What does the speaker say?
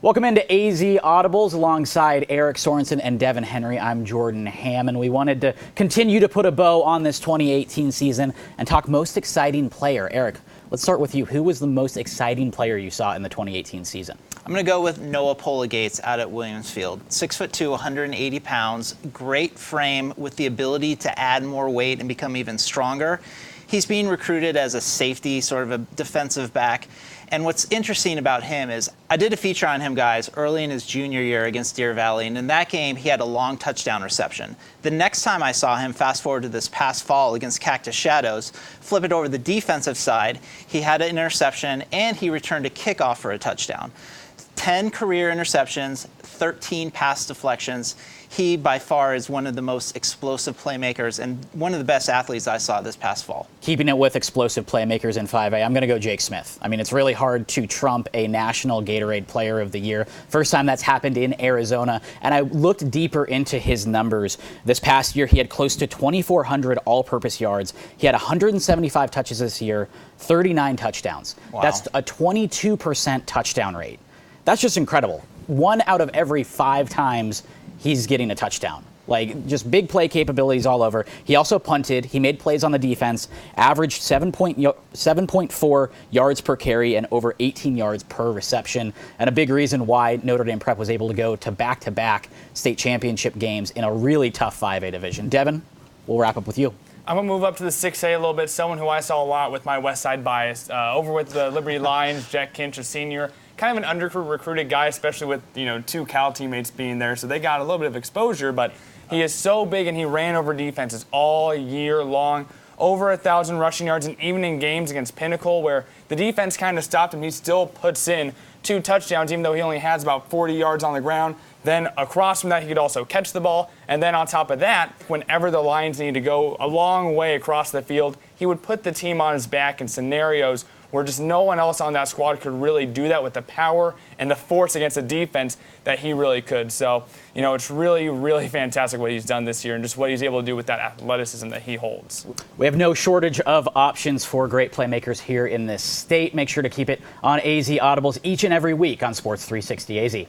Welcome into AZ Audibles alongside Eric Sorensen and Devin Henry. I'm Jordan Ham, and we wanted to continue to put a bow on this 2018 season and talk most exciting player. Eric, let's start with you. Who was the most exciting player you saw in the 2018 season? I'm going to go with Noah Pola-Gates out at Williams Field. 6'2", 180 pounds, great frame with the ability to add more weight and become even stronger. He's being recruited as a safety, sort of a defensive back. And what's interesting about him is I did a feature on him, guys, early in his junior year against Deer Valley. And in that game, he had a long touchdown reception. The next time I saw him, fast forward to this past fall against Cactus Shadows, flip it over the defensive side, he had an interception and he returned a kickoff for a touchdown. 10 career interceptions, 13 pass deflections. He, by far, is one of the most explosive playmakers and one of the best athletes I saw this past fall. Keeping it with explosive playmakers in 5A, I'm going to go Jake Smith. I mean, it's really hard to trump a National Gatorade Player of the Year. First time that's happened in Arizona. And I looked deeper into his numbers. This past year, he had close to 2,400 all-purpose yards. He had 175 touches this year, 39 touchdowns. Wow. That's a 22% touchdown rate. That's just incredible. 1 out of every 5 times he's getting a touchdown. Like, just big play capabilities all over. He also punted. He made plays on the defense, averaged 7.4 yards per carry and over 18 yards per reception. And a big reason why Notre Dame Prep was able to go to back-to-back state championship games in a really tough 5A division. Devin, we'll wrap up with you. I'm going to move up to the 6A a little bit. Someone who I saw a lot with my West Side bias. Over with the Liberty Lions, Jack Kinch, a senior. Kind of an under-recruited guy, especially with 2 Cal teammates being there. So they got a little bit of exposure, but he is so big and he ran over defenses all year long. Over 1,000 rushing yards, and even in games against Pinnacle where the defense kind of stopped him, he still puts in 2 touchdowns, even though he only has about 40 yards on the ground. Then across from that, he could also catch the ball. And then on top of that, whenever the Lions needed to go a long way across the field, he would put the team on his back in scenarios where just no one else on that squad could really do that with the power and the force against the defense that he really could. So, it's really, really fantastic what he's done this year and just what he's able to do with that athleticism that he holds. We have no shortage of options for great playmakers here in this state. Make sure to keep it on AZ Audibles each and every week on Sports 360 AZ.